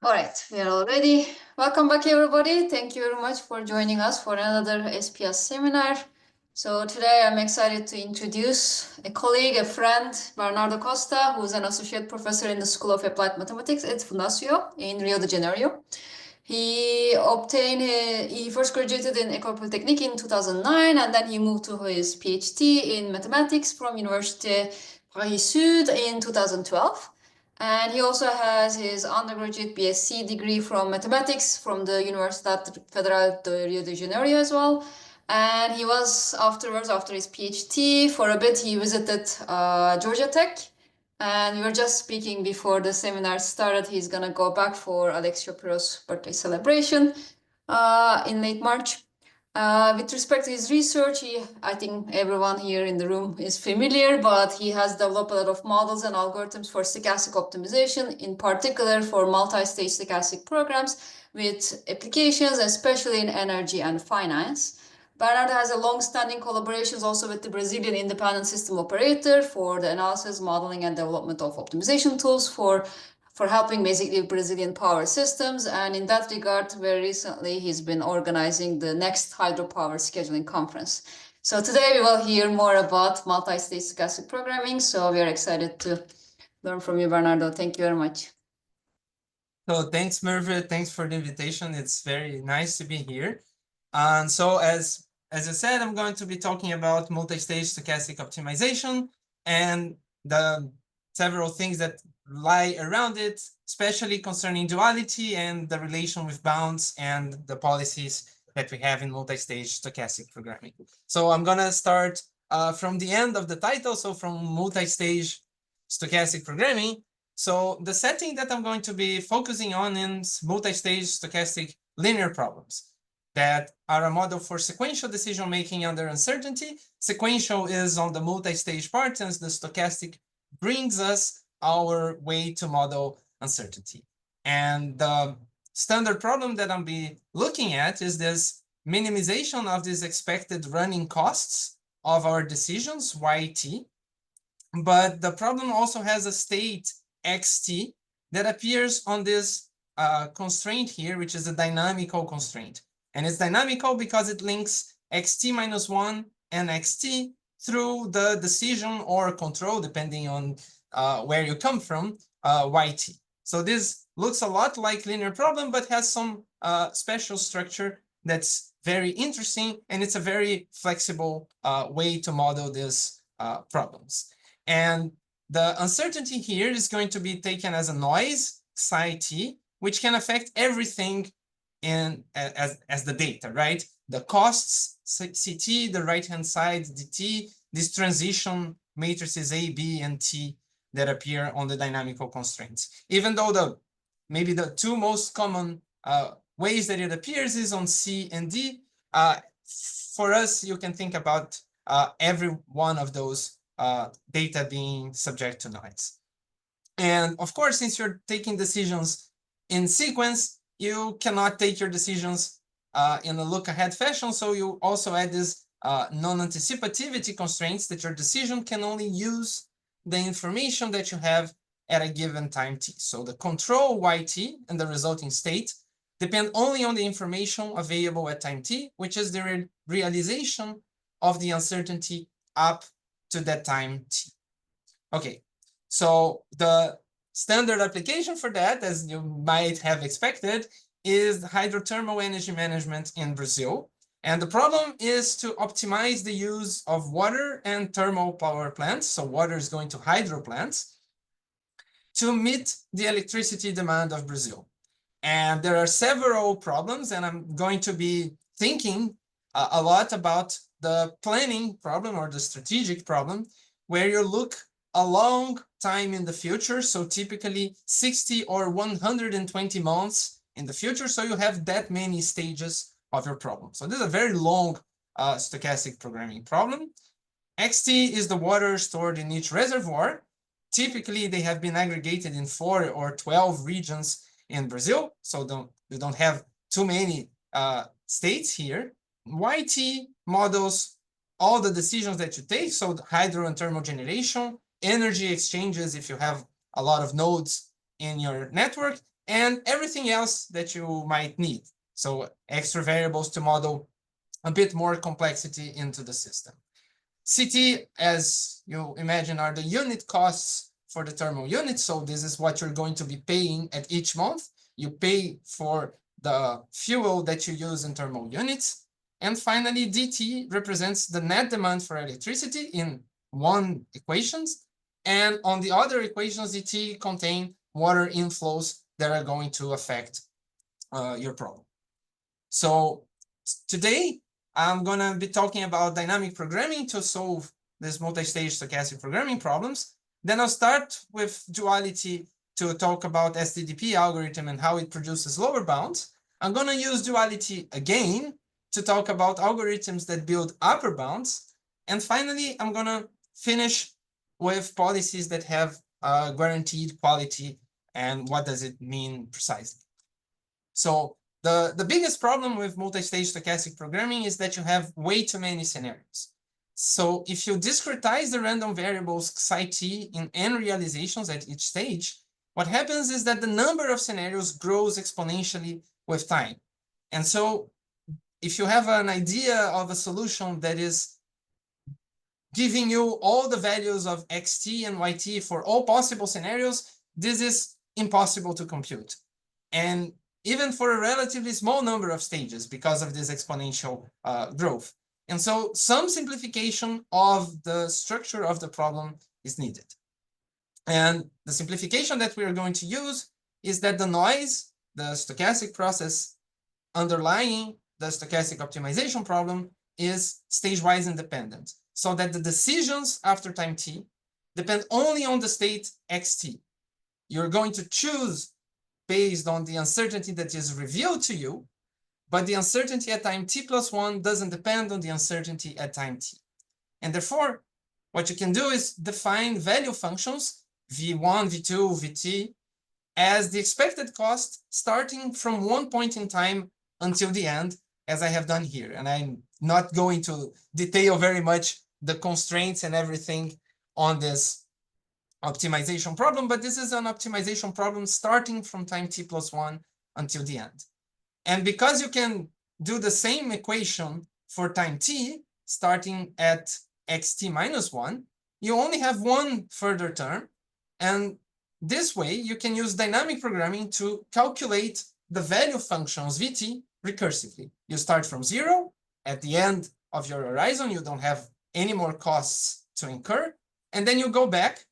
All right, we are all ready. Welcome back, everybody. Thank you very much for joining us for another SPS seminar. So today I'm excited to introduce a colleague, a friend, Bernardo Costa, who's an associate professor in the School of Applied Mathematics at Fundacio in Rio de Janeiro. He first graduated in École Polytechnique in 2009, and then he moved to his PhD in mathematics from Université Paris Sud in 2012. And he also has his undergraduate BSc degree from mathematics from the Universidad Federal de Rio de Janeiro as well. And he was afterwards, after his PhD, for a bit, he visited Georgia Tech. And we were just speaking before the seminar started. He's gonna go back for Alex Shapiro's birthday celebration in late March. With respect to his research, I think everyone here in the room is familiar, but he has developed a lot of models and algorithms for stochastic optimization, in particular for multi-stage stochastic programs with applications, especially in energy and finance. Bernardo has a long-standing collaborations also with the Brazilian independent system operator for the analysis, modeling, and development of optimization tools for helping basically Brazilian power systems. And in that regard, very recently, he's been organizing the next hydropower scheduling conference. So today we will hear more about multi-stage stochastic programming. So we are excited to learn from you, Bernardo. Thank you very much. So thanks, Merve. Thanks for the invitation. It's very nice to be here. And so as I said, I'm going to be talking about multi-stage stochastic optimization and the several things that lie around it, especially concerning duality and the relation with bounds and the policies that we have in multi-stage stochastic programming. So I'm going to start from the end of the title, so from multi-stage stochastic programming. So the setting that I'm going to be focusing on is multi-stage stochastic linear problems that are a model for sequential decision-making under uncertainty. Sequential is on the multi-stage part, and the stochastic brings us our way to model uncertainty. And the standard problem that I'll be looking at is this minimization of these expected running costs of our decisions, YT. But the problem also has a state xt that appears on this constraint here, which is a dynamical constraint. And it's dynamical because it links xt minus 1 and xt through the decision or control, depending on where you come from, yt. So this looks a lot like linear problem, but has some special structure that's very interesting, and it's a very flexible way to model these problems. And the uncertainty here is going to be taken as a noise, psi t, which can affect everything in as the data, right? The costs, ct, the right-hand side, dt, these transition matrices A, B, and T that appear on the dynamical constraints. Even though maybe the two most common ways that it appears is on C and D, for us, you can think about every one of those data being subject to noise. And of course, since you're taking decisions in sequence, you cannot take your decisions in a look-ahead fashion. So you also add these non-anticipativity constraints that your decision can only use the information that you have at a given time t. So the control yt and the resulting state depend only on the information available at time t, which is the realization of the uncertainty up to that time t. Okay, so the standard application for that, as you might have expected, is hydrothermal energy management in Brazil. And the problem is to optimize the use of water and thermal power plants, so water is going to hydro plants, to meet the electricity demand of Brazil. And there are several problems, and I'm going to be thinking a lot about the planning problem or the strategic problem, where you look a long time in the future, so typically 60 or 120 months in the future, so you have that many stages of your problem. So this is a very long stochastic programming problem. Xt is the water stored in each reservoir. Typically, they have been aggregated in 4 or 12 regions in Brazil, so we don't have too many states here. YT models all the decisions that you take, so the hydro and thermal generation, energy exchanges if you have a lot of nodes in your network, and everything else that you might need. So extra variables to model a bit more complexity into the system. CT, as you imagine, are the unit costs for the thermal unit. So this is what you're going to be paying at each month. You pay for the fuel that you use in thermal units. And finally, DT represents the net demand for electricity in one equations. And on the other equations, DT contain water inflows that are going to affect your problem. So today, I'm going to be talking about dynamic programming to solve this multi-stage stochastic programming problems. Then I'll start with duality to talk about STDP algorithm and how it produces lower bounds. I'm going to use duality again to talk about algorithms that build upper bounds. And finally, I'm going to finish with policies that have guaranteed quality and what does it mean precisely. So the biggest problem with multi-stage stochastic programming is that you have way too many scenarios. So if you discretize the random variables xi in n realizations at each stage, what happens is that the number of scenarios grows exponentially with time. And so if you have an idea of a solution that is giving you all the values of xt and yt for all possible scenarios, this is impossible to compute. And even for a relatively small number of stages because of this exponential growth. And so some simplification of the structure of the problem is needed. And the simplification that we are going to use is that the noise, the stochastic process underlying the stochastic optimization problem, is stage-wise independent, so that the decisions after time t depend only on the state xt. You're going to choose based on the uncertainty that is revealed to you, but the uncertainty at time t+1 doesn't depend on the uncertainty at time t. And therefore, what you can do is define value functions, v1, v2, vt, as the expected cost starting from one point in time until the end, as I have done here. And I'm not going to detail very much the constraints and everything on this optimization problem, but this is an optimization problem starting from time t+1 until the end. And because you can do the same equation for time t, starting at xt-1, you only have one further term. And this way, you can use dynamic programming to calculate the value functions vt recursively. You start from 0. At the end of your horizon, you don't have any more costs to incur. And then you go back,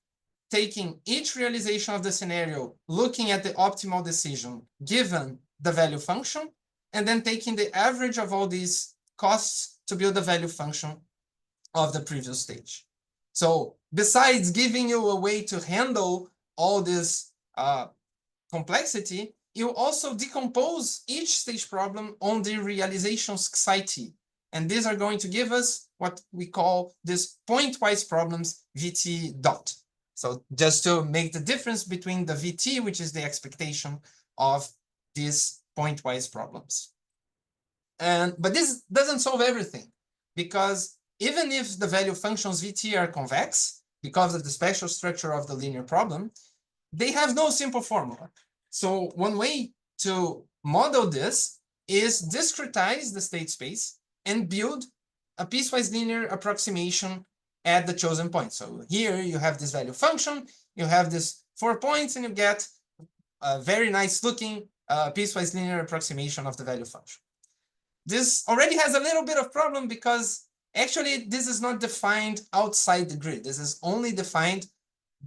taking each realization of the scenario, looking at the optimal decision given the value function, and then taking the average of all these costs to build the value function of the previous stage. So besides giving you a way to handle all this complexity, you also decompose each stage problem on the realizations xi. And these are going to give us what we call these pointwise problems vt dot. So just to make the difference between the vt, which is the expectation of these pointwise problems. But this doesn't solve everything, because even if the value functions vt are convex, because of the special structure of the linear problem, they have no simple formula. So one way to model this is discretize the state space and build a piecewise linear approximation at the chosen point. So here you have this value function, you have this 4 points, and you get a very nice looking piecewise linear approximation of the value function. This already has a little bit of problem because actually this is not defined outside the grid. This is only defined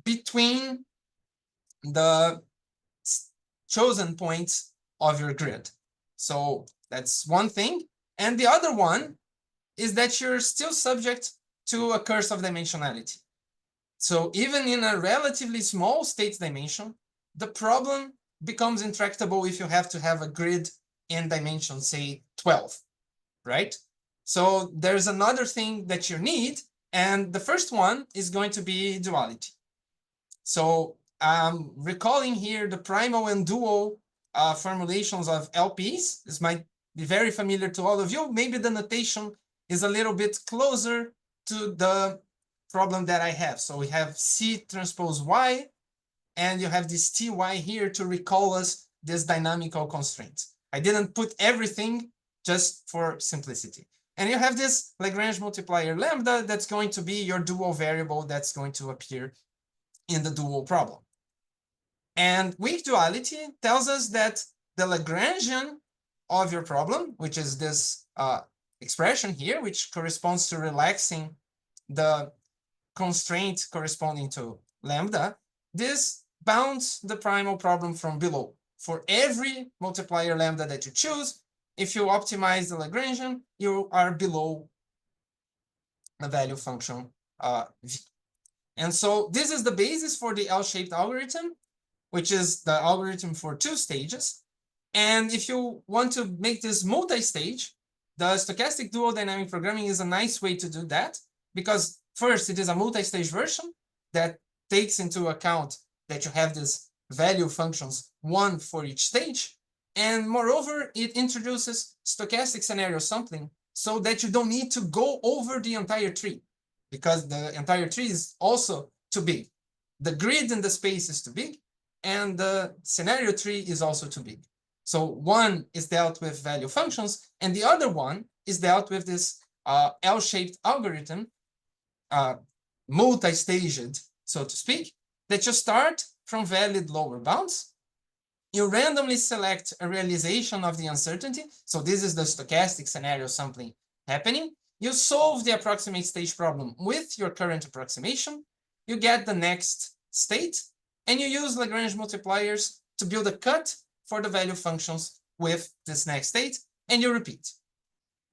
between the chosen points of your grid. So that's one thing. And the other one is that you're still subject to a curse of dimensionality. So even in a relatively small state dimension, the problem becomes intractable if you have to have a grid in dimension, say 12, right? So there's another thing that you need, and the first one is going to be duality. So recalling here the primal and dual formulations of LPs. This might be very familiar to all of you. Maybe the notation is a little bit closer to the problem that I have. So we have C transpose Y, and you have this TY here to recall us this dynamical constraint. I didn't put everything just for simplicity. And you have this Lagrange multiplier lambda that's going to be your dual variable that's going to appear in the dual problem. And weak duality tells us that the Lagrangian of your problem, which is this expression here, which corresponds to relaxing the constraint corresponding to lambda, this bounds the primal problem from below. For every multiplier lambda that you choose, if you optimize the Lagrangian, you are below the value function v. And so this is the basis for the L-shaped algorithm, which is the algorithm for 2 stages. And if you want to make this multi-stage, the stochastic dual dynamic programming is a nice way to do that, because first, it is a multi-stage version that takes into account that you have these value functions, one for each stage. And moreover, it introduces stochastic scenario sampling so that you don't need to go over the entire tree, because the entire tree is also too big. The grid in the space is too big, and the scenario tree is also too big. So one is dealt with value functions, and the other one is dealt with this L-shaped algorithm, multi-staged, so to speak, that you start from valid lower bounds. You randomly select a realization of the uncertainty. So this is the stochastic scenario sampling happening. You solve the approximate stage problem with your current approximation. You get the next state, and you use Lagrange multipliers to build a cut for the value functions with this next state, and you repeat,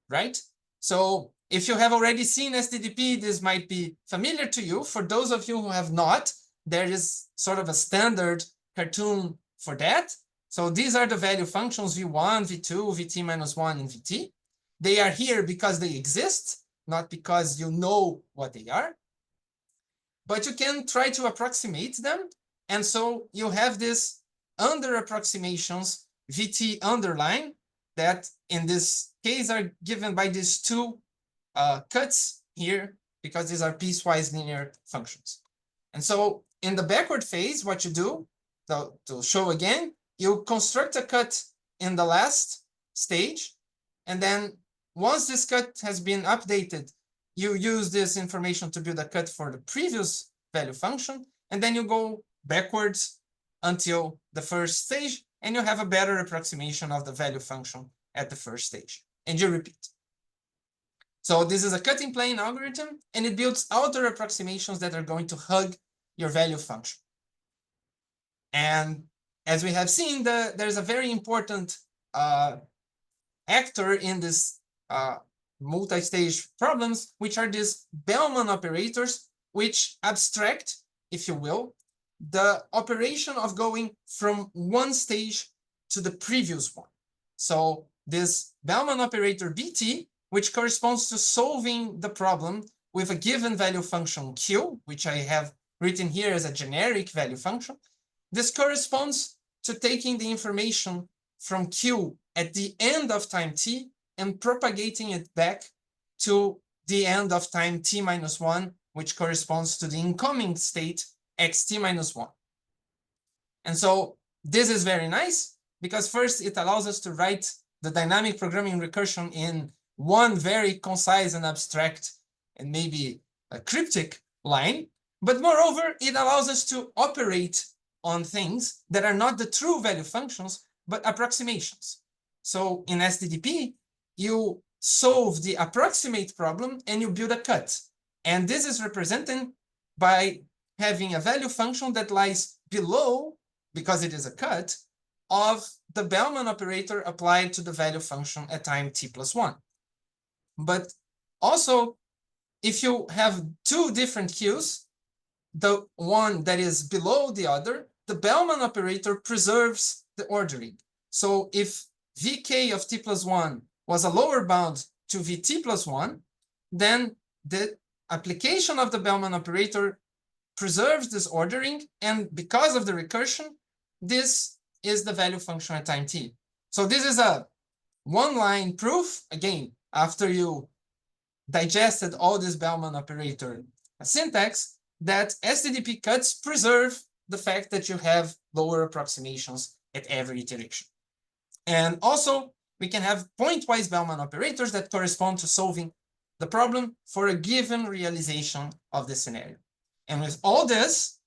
right? So if you have already seen SDDP, this might be familiar to you. For those of you who have not, there is sort of a standard cartoon for that. So these are the value functions v1, v2, vt minus 1, and vt. They are here because they exist, not because you know what they are. But you can try to approximate them. And so you have this under approximations, vt underline, that in this case are given by these two cuts here, because these are piecewise linear functions. And so in the backward phase, what you do, to show again, you construct a cut in the last stage. And then once this cut has been updated, you use this information to build a cut for the previous value function. And then you go backwards until the first stage, and you have a better approximation of the value function at the first stage. And you repeat. So this is a cutting plane algorithm, and it builds outer approximations that are going to hug your value function. And as we have seen, there's a very important actor in this multi-stage problems, which are these Bellman operators, which abstract, if you will, the operation of going from one stage to the previous one. So this Bellman operator BT, which corresponds to solving the problem with a given value function Q, which I have written here as a generic value function. This corresponds to taking the information from Q at the end of time t and propagating it back to the end of time t minus 1, which corresponds to the incoming state xt minus 1. And so this is very nice, because first it allows us to write the dynamic programming recursion in one very concise and abstract and maybe a cryptic line. But moreover, it allows us to operate on things that are not the true value functions, but approximations. So in SDDP, you solve the approximate problem and you build a cut. And this is represented by having a value function that lies below, because it is a cut, of the Bellman operator applied to the value function at time t plus 1. But also, if you have two different Qs, the one that is below the other, the Bellman operator preserves the ordering. So if vk of t plus 1 was a lower bound to vt plus 1, then the application of the Bellman operator preserves this ordering, and because of the recursion, this is the value function at time t. So this is a one-line proof, again, after you digested all this Bellman operator syntax, that SDDP cuts preserve the fact that you have lower approximations at every iteration. And also, we can have pointwise Bellman operators that correspond to solving the problem for a given realization of the scenario. And with all this,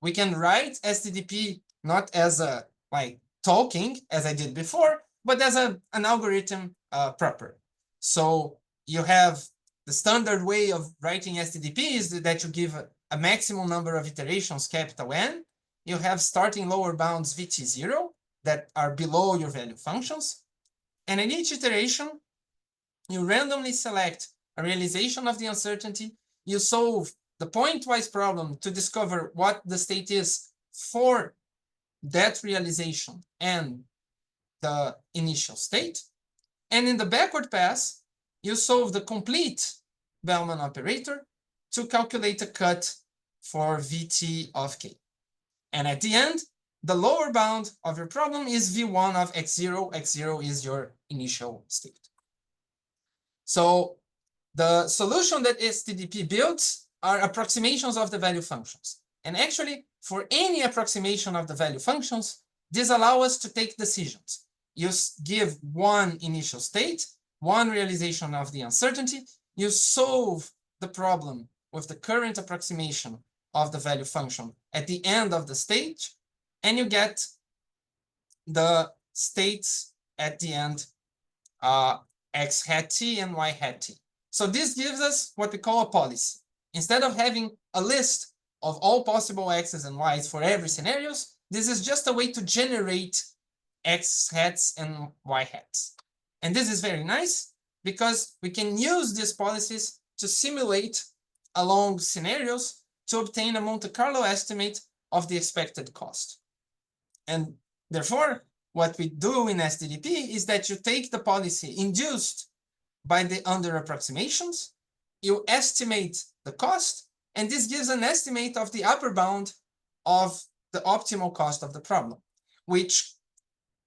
we can write STDP not as a like talking as I did before, but as an algorithm proper. So you have the standard way of writing STDP is that you give a maximum number of iterations, capital N. You have starting lower bounds VT0 that are below your value functions. And in each iteration, you randomly select a realization of the uncertainty. You solve the pointwise problem to discover what the state is for that realization and the initial state. And in the backward pass, you solve the complete Bellman operator to calculate a cut for Vt of k. And at the end, the lower bound of your problem is V1 of x0. X0 is your initial state. So the solution that STDP builds are approximations of the value functions. And actually, for any approximation of the value functions, this allows us to take decisions. You give one initial state, one realization of the uncertainty, you solve the problem with the current approximation of the value function at the end of the stage, and you get the states at the end, x hat t and y hat t. So this gives us what we call a policy. Instead of having a list of all possible x's and y's for every scenarios, this is just a way to generate x hats and y hats. And this is very nice because we can use these policies to simulate along scenarios to obtain a Monte Carlo estimate of the expected cost. And therefore, what we do in STDP is that you take the policy induced by the under approximations, you estimate the cost, and this gives an estimate of the upper bound of the optimal cost of the problem, which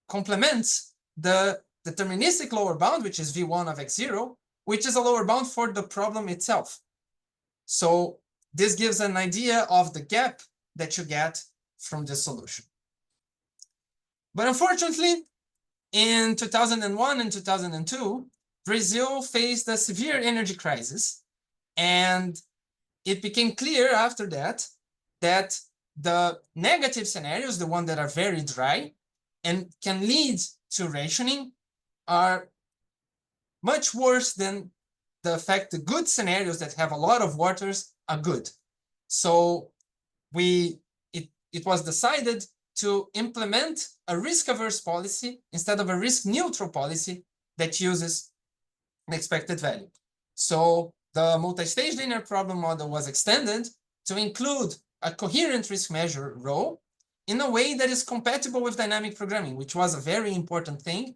complements the deterministic lower bound, which is V1 of x0, which is a lower bound for the problem itself. So this gives an idea of the gap that you get from the solution. But unfortunately, in 2001 and 2002, Brazil faced a severe energy crisis, and it became clear after that that the negative scenarios, the ones that are very dry and can lead to rationing, are much worse than the fact the good scenarios that have a lot of waters are good. So it was decided to implement a risk-averse policy instead of a risk-neutral policy that uses the expected value. So the multi-stage linear problem model was extended to include a coherent risk measure rho in a way that is compatible with dynamic programming, which was a very important thing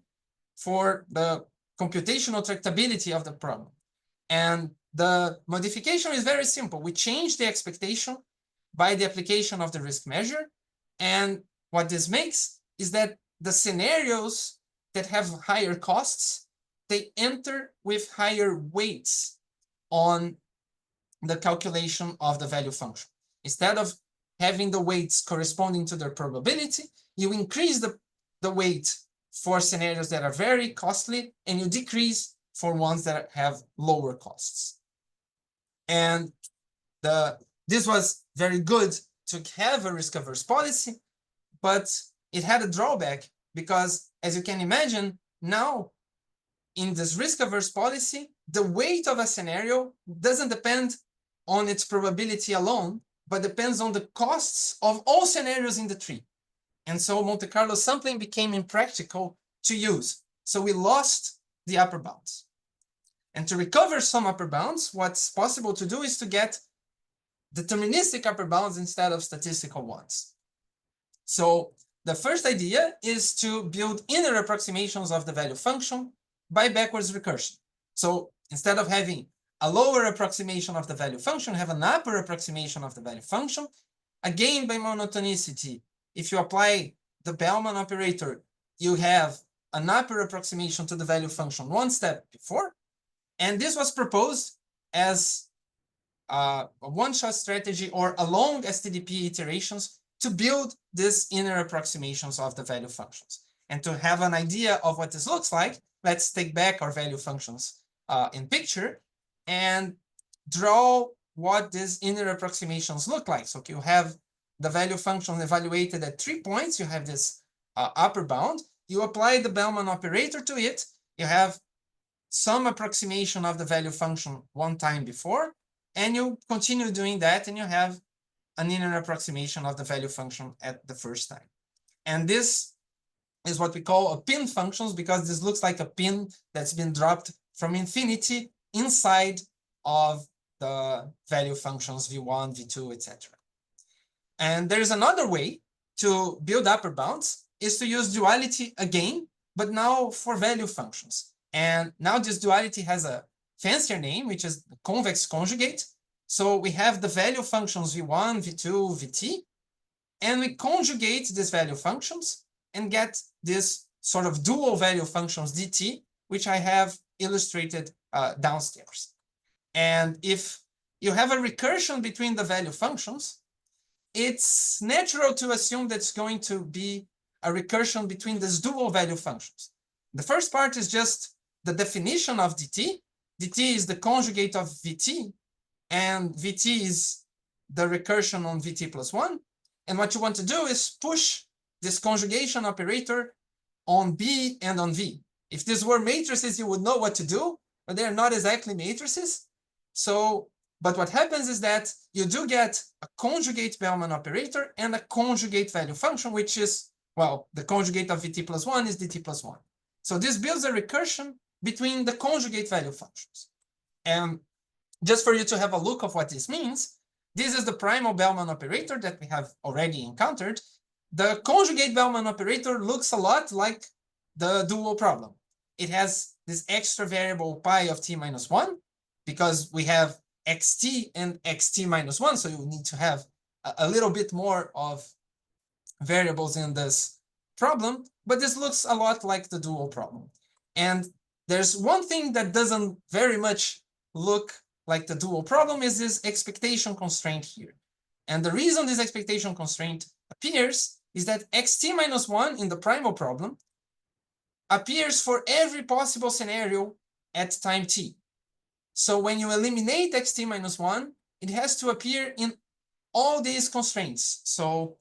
for the computational tractability of the problem. And the modification is very simple. We change the expectation by the application of the risk measure. And what this makes is that the scenarios that have higher costs, they enter with higher weights on the calculation of the value function. Instead of having the weights corresponding to their probability, you increase the weight for scenarios that are very costly, and you decrease for ones that have lower costs. And this was very good to have a risk-averse policy, but it had a drawback because, as you can imagine, now in this risk-averse policy, the weight of a scenario doesn't depend on its probability alone, but depends on the costs of all scenarios in the tree. And so Monte Carlo sampling became impractical to use. So we lost the upper bounds. And to recover some upper bounds, what's possible to do is to get deterministic upper bounds instead of statistical ones. So the first idea is to build inner approximations of the value function by backwards recursion. So instead of having a lower approximation of the value function, have an upper approximation of the value function. Again, by monotonicity, if you apply the Bellman operator, you have an upper approximation to the value function one step before. And this was proposed as a one-shot strategy or along STDP iterations to build these inner approximations of the value functions. And to have an idea of what this looks like, let's take back our value functions in picture and draw what these inner approximations look like. So you have the value function evaluated at 3 points. You have this upper bound. You apply the Bellman operator to it. You have some approximation of the value function one time before, and you continue doing that, and you have an inner approximation of the value function at the first time. And this is what we call a pin functions, because this looks like a pin that's been dropped from infinity inside of the value functions v1, v2, etc. And there's another way to build upper bounds, is to use duality again, but now for value functions. And now this duality has a fancier name, which is the convex conjugate. So we have the value functions v1, v2, vt, and we conjugate these value functions and get this sort of dual value functions dt, which I have illustrated downstairs. And if you have a recursion between the value functions, it's natural to assume that's going to be a recursion between these dual value functions. The first part is just the definition of dt. dt is the conjugate of vt, and vt is the recursion on vt plus 1. And what you want to do is push this conjugation operator on b and on v. If these were matrices, you would know what to do, but they're not exactly matrices. So, but what happens is that you do get a conjugate Bellman operator and a conjugate value function, which is, well, the conjugate of vt plus 1 is dt plus 1. So this builds a recursion between the conjugate value functions. And just for you to have a look of what this means, this is the primal Bellman operator that we have already encountered. The conjugate Bellman operator looks a lot like the dual problem. It has this extra variable pi of t minus 1, because we have xt and xt minus 1, so you need to have a little bit more of variables in this problem, but this looks a lot like the dual problem. And there's one thing that doesn't very much look like the dual problem, is this expectation constraint here. And the reason this expectation constraint appears is that xt minus 1 in the primal problem appears for every possible scenario at time t. So when you eliminate xt minus 1, it has to appear in all these constraints. So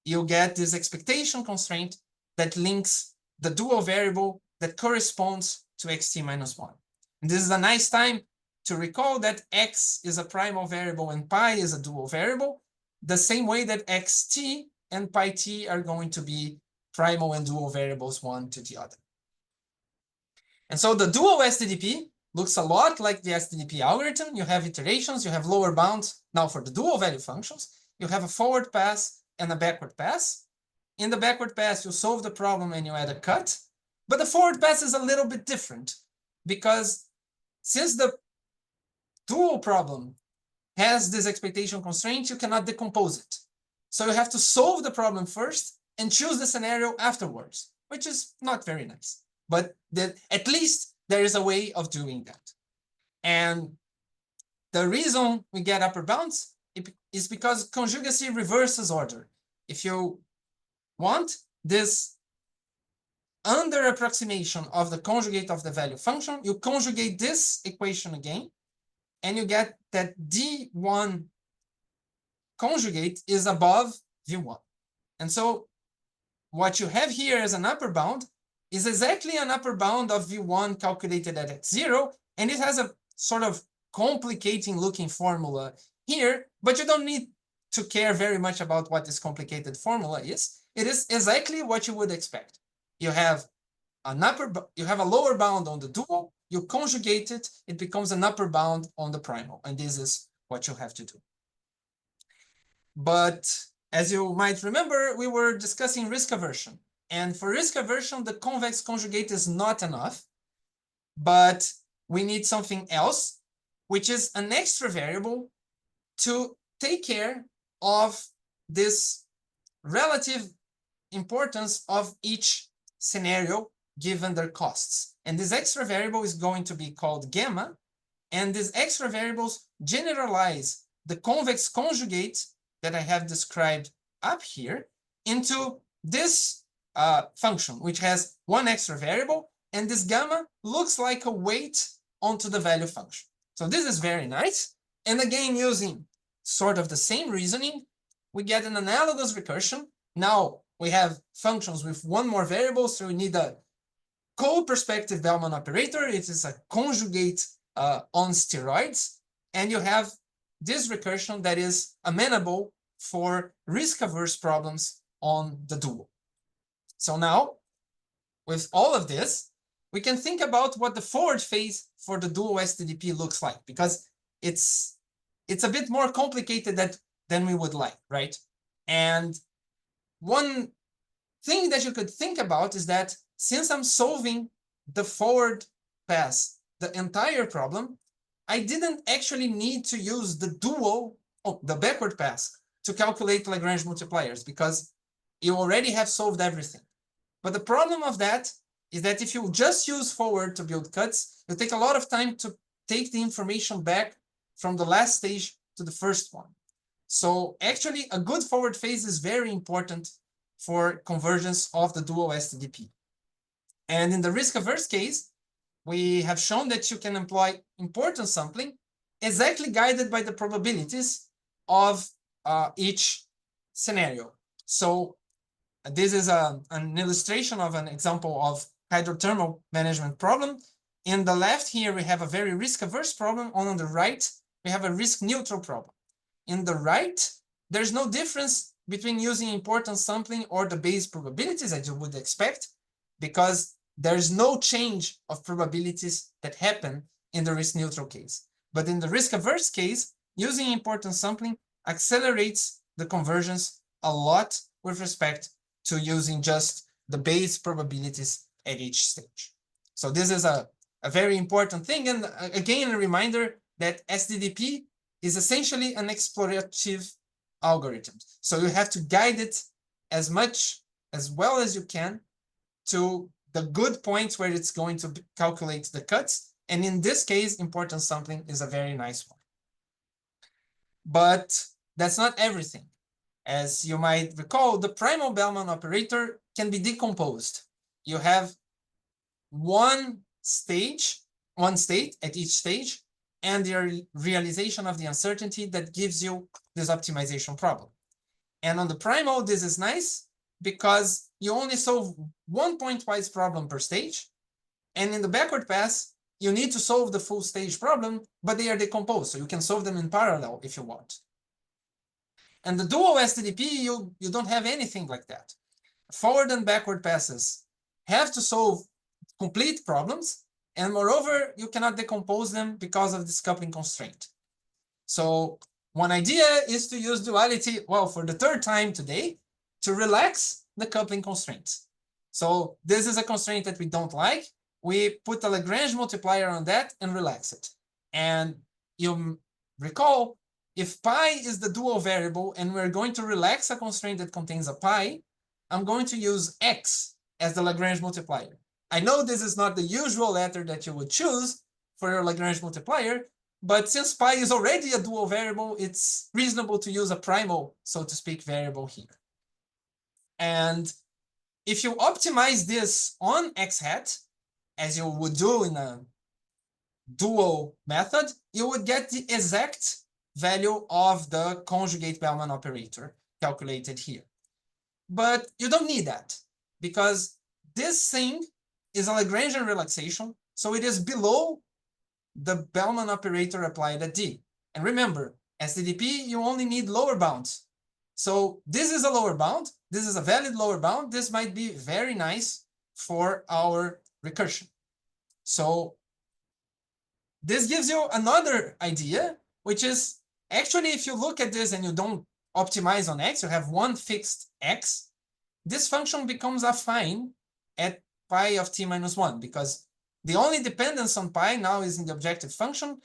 you get this expectation constraint that links the dual variable that corresponds to xt minus 1. And this is a nice time to recall that x is a primal variable and pi is a dual variable, the same way that xt and pi t are going to be primal and dual variables one to the other. And so the dual STDP looks a lot like the STDP algorithm. You have iterations, you have lower bounds. Now for the dual value functions, you have a forward pass and a backward pass. In the backward pass, you solve the problem and you add a cut. But the forward pass is a little bit different, because since the dual problem has this expectation constraint, you cannot decompose it. So you have to solve the problem first and choose the scenario afterwards, which is not very nice. But at least there is a way of doing that. And the reason we get upper bounds is because conjugacy reverses order. If you want this under approximation of the conjugate of the value function, you conjugate this equation again, and you get that d1 conjugate is above v1. And so what you have here as an upper bound is exactly an upper bound of v1 calculated at x0, and it has a sort of complicating looking formula here, but you don't need to care very much about what this complicated formula is. It is exactly what you would expect. You have a lower bound on the dual, you conjugate it, it becomes an upper bound on the primal, and this is what you have to do. But as you might remember, we were discussing risk aversion. And for risk aversion, the convex conjugate is not enough, but we need something else, which is an extra variable to take care of this relative importance of each scenario given their costs. And this extra variable is going to be called gamma. And these extra variables generalize the convex conjugate that I have described up here into this function, which has one extra variable, and this gamma looks like a weight onto the value function. So this is very nice. And again, using sort of the same reasoning, we get an analogous recursion. Now we have functions with one more variable, so we need a co-perspective Bellman operator. It is a conjugate on steroids, and you have this recursion that is amenable for risk-averse problems on the dual. So now, with all of this, we can think about what the forward phase for the dual STDP looks like, because it's a bit more complicated than we would like, right? And one thing that you could think about is that since I'm solving the forward pass, the entire problem, I didn't actually need to use the backward pass to calculate Lagrange multipliers, because you already have solved everything. But the problem of that is that if you just use forward to build cuts, you take a lot of time to take the information back from the last stage to the first one. So actually, a good forward phase is very important for convergence of the dual STDP. And in the risk-averse case, we have shown that you can employ importance sampling exactly guided by the probabilities of each scenario. So this is an illustration of an example of hydrothermal management problem. In the left here, we have a very risk-averse problem. On the right, we have a risk-neutral problem. In the right, there's no difference between using importance sampling or the base probabilities as you would expect, because there's no change of probabilities that happen in the risk-neutral case. But in the risk-averse case, using importance sampling accelerates the convergence a lot with respect to using just the base probabilities at each stage. So this is a very important thing. And again, a reminder that STDP is essentially an explorative algorithm. So you have to guide it as well as you can to the good points where it's going to calculate the cuts. And in this case, importance sampling is a very nice one. But that's not everything. As you might recall, the primal Bellman operator can be decomposed. You have one state at each stage, and the realization of the uncertainty that gives you this optimization problem. And on the primal, this is nice because you only solve one pointwise problem per stage. And in the backward pass, you need to solve the full stage problem, but they are decomposed, so you can solve them in parallel if you want. And the dual STDP, you don't have anything like that. Forward and backward passes have to solve complete problems, and moreover, you cannot decompose them because of this coupling constraint. So one idea is to use duality, well, for the third time today, to relax the coupling constraints. So this is a constraint that we don't like. We put a Lagrange multiplier on that and relax it. And you recall, if pi is the dual variable and we're going to relax a constraint that contains a pi, I'm going to use x as the Lagrange multiplier. I know this is not the usual letter that you would choose for your Lagrange multiplier, but since pi is already a dual variable, it's reasonable to use a primal, so to speak, variable here. And if you optimize this on x hat, as you would do in a dual method, you would get the exact value of the conjugate Bellman operator calculated here. But you don't need that, because this thing is a Lagrangian relaxation, so it is below the Bellman operator applied at D. And remember, STDP, you only need lower bounds. So this is a lower bound. This is a valid lower bound. This might be very nice for our recursion. So this gives you another idea, which is actually, if you look at this and you don't optimize on x, you have one fixed x, this function becomes affine at pi of t minus 1, because the only dependence on pi now is in the objective function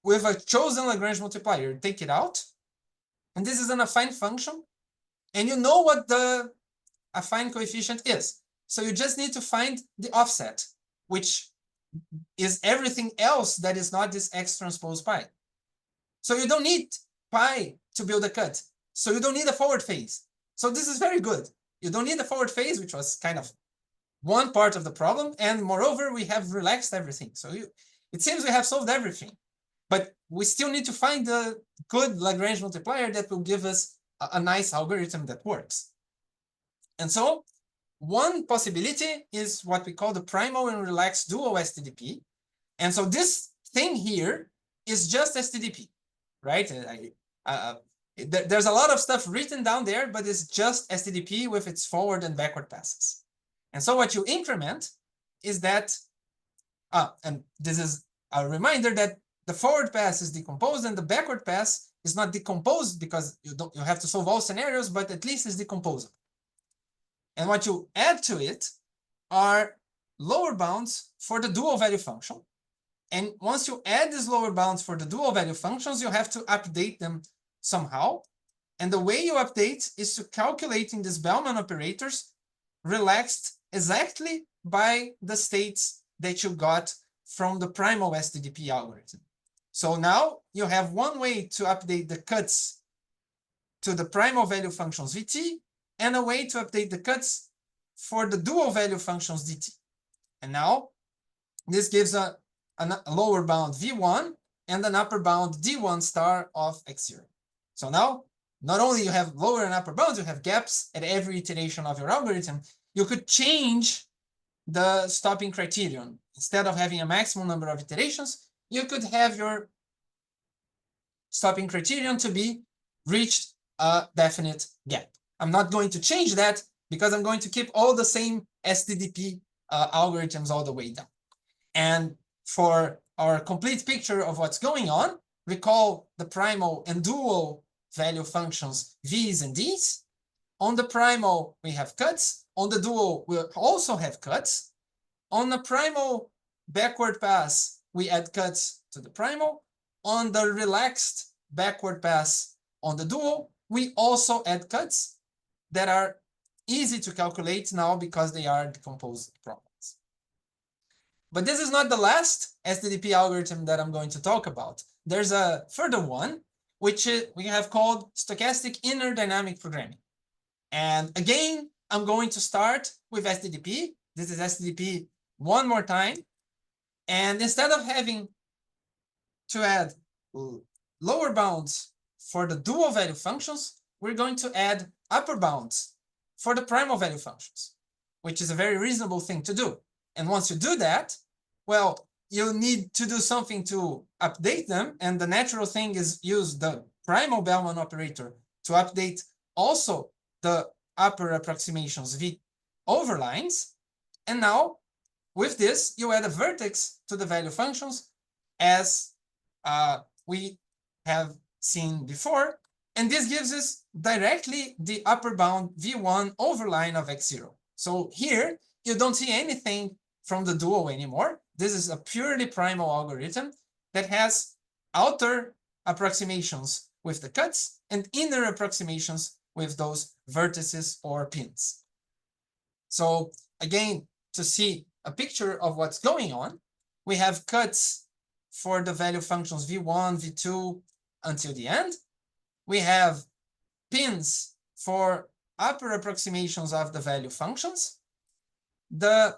with a chosen Lagrange multiplier. Take it out, and this is an affine function, and you know what the affine coefficient is. So you just need to find the offset, which is everything else that is not this x transpose pi. So you don't need pi to build a cut. so you don't need a forward phase. So this is very good. You don't need a forward phase, which was kind of one part of the problem. And moreover, we have relaxed everything. So it seems we have solved everything. But we still need to find the good Lagrange multiplier that will give us a nice algorithm that works. And so one possibility is what we call the primal and relaxed dual STDP. And so this thing here is just STDP, right? There's a lot of stuff written down there, but it's just STDP with its forward and backward passes. And so what you increment is that, and this is a reminder that the forward pass is decomposed and the backward pass is not decomposed because you have to solve all scenarios, but at least it's decomposable. And what you add to it are lower bounds for the dual value function. And once you add these lower bounds for the dual value functions, you have to update them somehow. And the way you update is to calculating these Bellman operators relaxed exactly by the states that you got from the primal STDP algorithm. So now you have one way to update the cuts to the primal value functions Vt, and a way to update the cuts for the dual value functions dt. And now this gives a lower bound V1 and an upper bound D1 star of x0. So now, not only you have lower and upper bounds, you have gaps at every iteration of your algorithm. You could change the stopping criterion. Instead of having a maximum number of iterations, you could have your stopping criterion to be reached a definite gap. I'm not going to change that because I'm going to keep all the same STDP algorithms all the way down. And for our complete picture of what's going on, recall the primal and dual value functions V's and D's. On the primal, we have cuts. On the dual, we also have cuts. On the primal backward pass, we add cuts to the primal. On the relaxed backward pass on the dual, we also add cuts that are easy to calculate now because they are decomposed problems. But this is not the last STDP algorithm that I'm going to talk about. There's a further one, which we have called stochastic inner dynamic programming. And again, I'm going to start with STDP. This is STDP one more time. And instead of having to add lower bounds for the dual value functions, we're going to add upper bounds for the primal value functions, which is a very reasonable thing to do. And once you do that, well, you need to do something to update them. And the natural thing is use the primal Bellman operator to update also the upper approximations V overlines. And now with this, you add a vertex to the value functions as we have seen before. And this gives us directly the upper bound V1 overline of x0. So here, you don't see anything from the dual anymore. This is a purely primal algorithm that has outer approximations with the cuts and inner approximations with those vertices or pins. So again, to see a picture of what's going on, we have cuts for the value functions V1, V2 until the end. We have pins for upper approximations of the value functions. The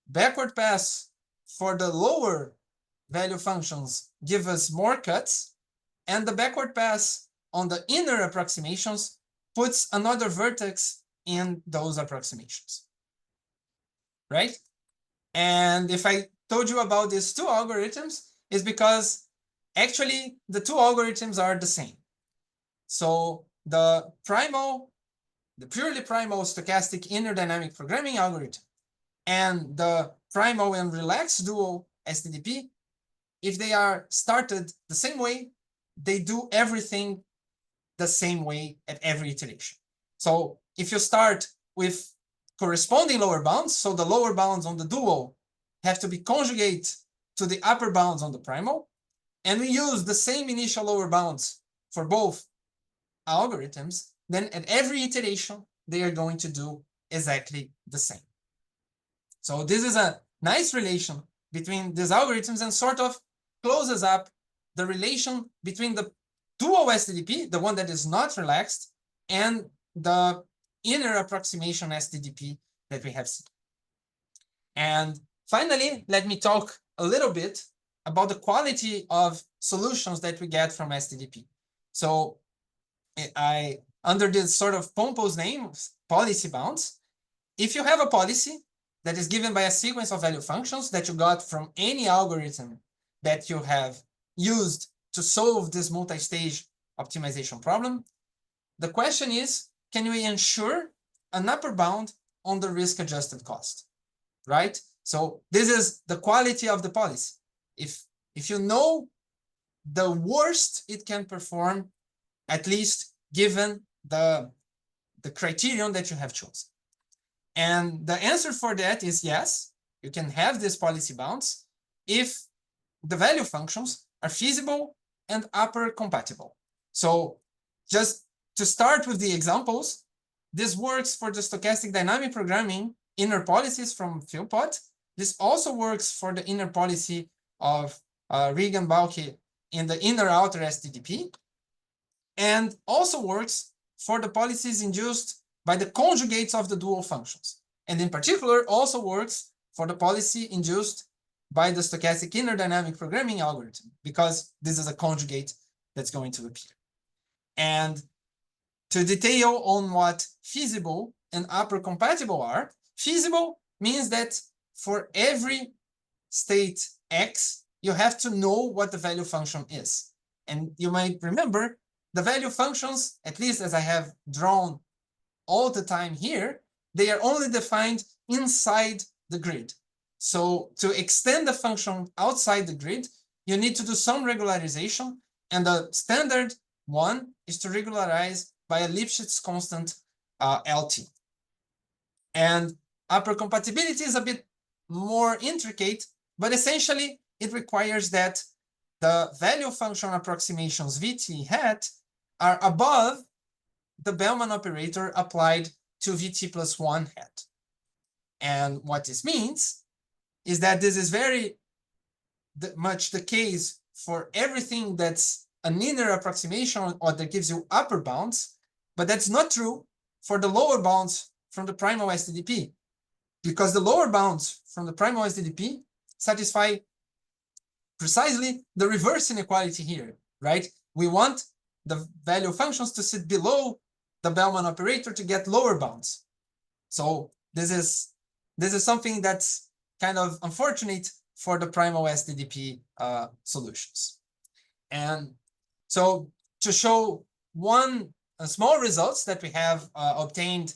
backward pass for the lower value functions give us more cuts, and the backward pass on the inner approximations puts another vertex in those approximations, right? And if I told you about these two algorithms, it's because actually the two algorithms are the same. So the purely primal stochastic inner dynamic programming algorithm and the primal and relaxed dual STDP, if they are started the same way, they do everything the same way at every iteration. So if you start with corresponding lower bounds, so the lower bounds on the dual have to be conjugate to the upper bounds on the primal, and we use the same initial lower bounds for both algorithms, then at every iteration, they are going to do exactly the same. So this is a nice relation between these algorithms and sort of closes up the relation between the dual SDDP, the one that is not relaxed, and the inner approximation SDDP that we have seen. And finally, let me talk a little bit about the quality of solutions that we get from SDDP. So I, under this sort of pompous name, policy bounds, if you have a policy that is given by a sequence of value functions that you got from any algorithm that you have used to solve this multi-stage optimization problem, the question is, can we ensure an upper bound on the risk-adjusted cost, right? So this is the quality of the policy. If you know the worst it can perform, at least given the criterion that you have chosen. And the answer for that is yes, you can have these policy bounds if the value functions are feasible and upper compatible. So just to start with the examples, this works for the stochastic dynamic programming inner policies from Philpott. This also works for the inner policy of Regan-Balke in the inner-outer SDDP, and also works for the policies induced by the conjugates of the dual functions. And in particular, also works for the policy induced by the stochastic inner dynamic programming algorithm, because this is a conjugate that's going to appear. And to detail on what feasible and upper compatible are, feasible means that for every state X, you have to know what the value function is. And you might remember the value functions, at least as I have drawn all the time here, they are only defined inside the grid. So to extend the function outside the grid, you need to do some regularization. And the standard one is to regularize by a Lipschitz constant LT. And upper compatibility is a bit more intricate, but essentially it requires that the value function approximations VT hat are above the Bellman operator applied to VT plus 1 hat. And what this means is that this is very much the case for everything that's an inner approximation or that gives you upper bounds, but that's not true for the lower bounds from the primal SDDP, because the lower bounds from the primal SDDP satisfy precisely the reverse inequality here, right? We want the value functions to sit below the Bellman operator to get lower bounds. So this is something that's kind of unfortunate for the primal SDDP solutions. And so to show one small results that we have obtained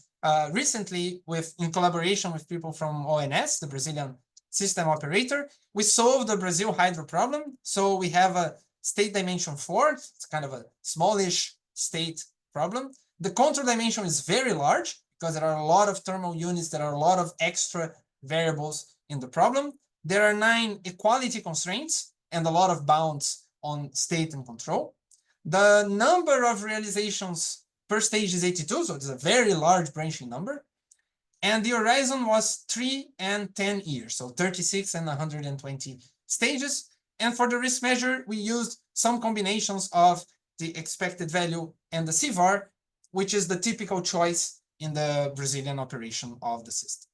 recently in collaboration with people from ONS, the Brazilian system operator, we solved the Brazil hydro problem. So we have a state dimension 4. It's kind of a smallish state problem. The control dimension is very large because there are a lot of thermal units, there are a lot of extra variables in the problem. There are 9 equality constraints and a lot of bounds on state and control. The number of realizations per stage is 82, so it's a very large branching number. And the horizon was 3 and 10 years, so 36 and 120 stages. And for the risk measure, we used some combinations of the expected value and the CVAR, which is the typical choice in the Brazilian operation of the system.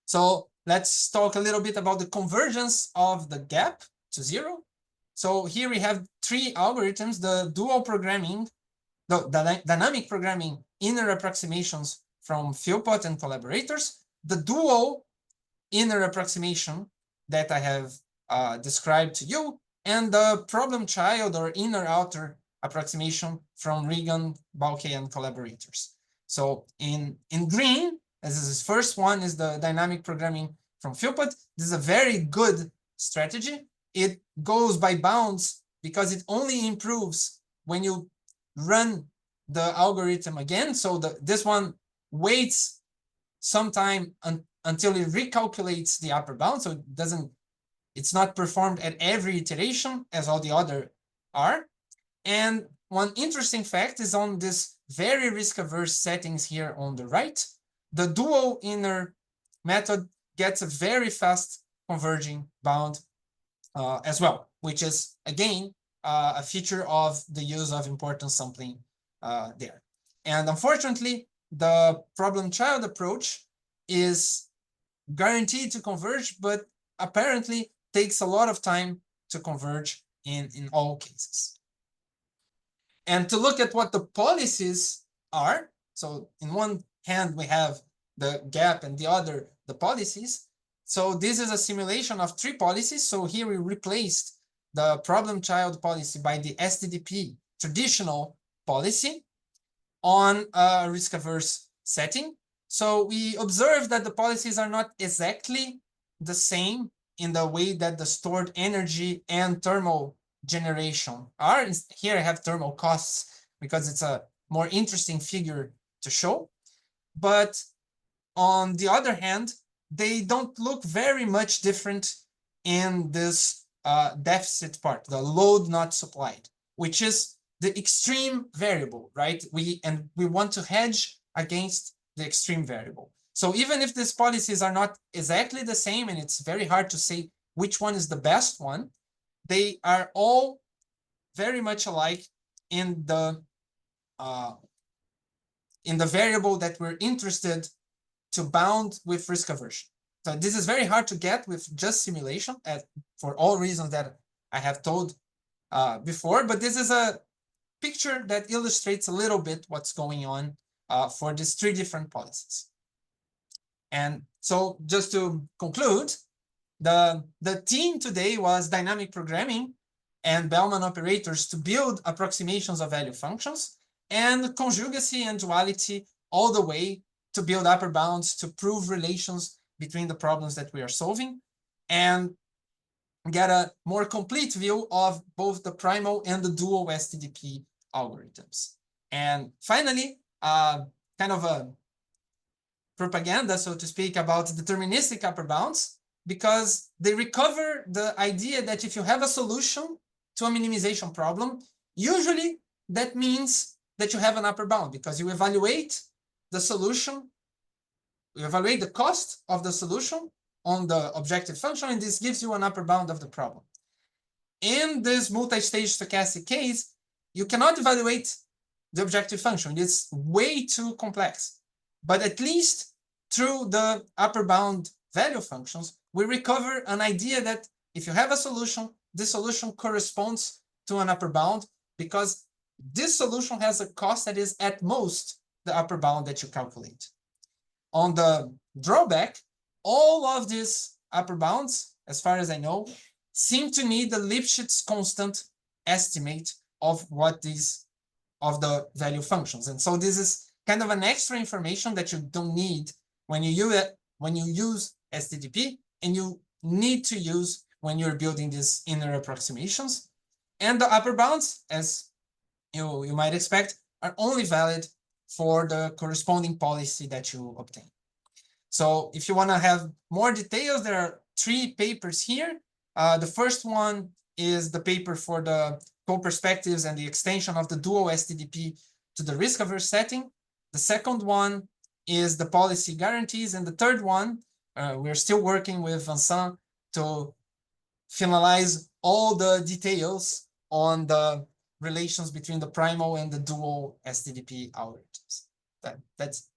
So let's talk a little bit about the convergence of the gap to 0. So here we have 3 algorithms, the dual programming, the dynamic programming inner approximations from Philpott and collaborators, the dual inner approximation that I have described to you, and the problem child or inner outer approximation from Regan, Balke, and collaborators. So in green, as this first one is the dynamic programming from Philpott, this is a very good strategy. It goes by bounds because it only improves when you run the algorithm again. So this one waits some time until it recalculates the upper bound. So it's not performed at every iteration as all the other are. And one interesting fact is on this very risk-averse settings here on the right, the dual inner method gets a very fast converging bound as well, which is, again, a feature of the use of importance sampling there. And unfortunately, the problem child approach is guaranteed to converge, but apparently takes a lot of time to converge in all cases. And to look at what the policies are, so in one hand we have the gap and the other the policies. So this is a simulation of 3 policies. So here we replaced the problem child policy by the STDP traditional policy on a risk-averse setting. So we observe that the policies are not exactly the same in the way that the stored energy and thermal generation are. Here I have thermal costs because it's a more interesting figure to show. But on the other hand, they don't look very much different in this deficit part, the load not supplied, which is the extreme variable, right? We want to hedge against the extreme variable. So even if these policies are not exactly the same, and it's very hard to say which one is the best one, they are all very much alike in the variable that we're interested to bound with risk aversion. So this is very hard to get with just simulation, for all reasons that I have told before, but this is a picture that illustrates a little bit what's going on for these 3 different policies. And so just to conclude, the team today was dynamic programming and Bellman operators to build approximations of value functions, and conjugacy and duality all the way to build upper bounds to prove relations between the problems that we are solving and get a more complete view of both the primal and the dual STDP algorithms. And finally, kind of a propaganda, so to speak, about deterministic upper bounds, because they recover the idea that if you have a solution to a minimization problem, usually that means that you have an upper bound, because you evaluate the solution, you evaluate the cost of the solution on the objective function, and this gives you an upper bound of the problem. In this multi-stage stochastic case, you cannot evaluate the objective function. It's way too complex. But at least through the upper bound value functions, we recover an idea that if you have a solution, this solution corresponds to an upper bound, because this solution has a cost that is at most the upper bound that you calculate. On the drawback, all of these upper bounds, as far as I know, seem to need the Lipschitz constant estimate of of the value functions. And so this is kind of an extra information that you don't need when you use STDP, and you need to use when you're building these inner approximations. And the upper bounds, as you might expect, are only valid for the corresponding policy that you obtain. So if you want to have more details, there are 3 papers here. The first one is the paper for the co-perspectives and the extension of the dual STDP to the risk-averse setting. The second one is the policy guarantees. And the third one, we're still working with Vincent to finalize all the details on the relations between the primal and the dual STDP algorithms. That's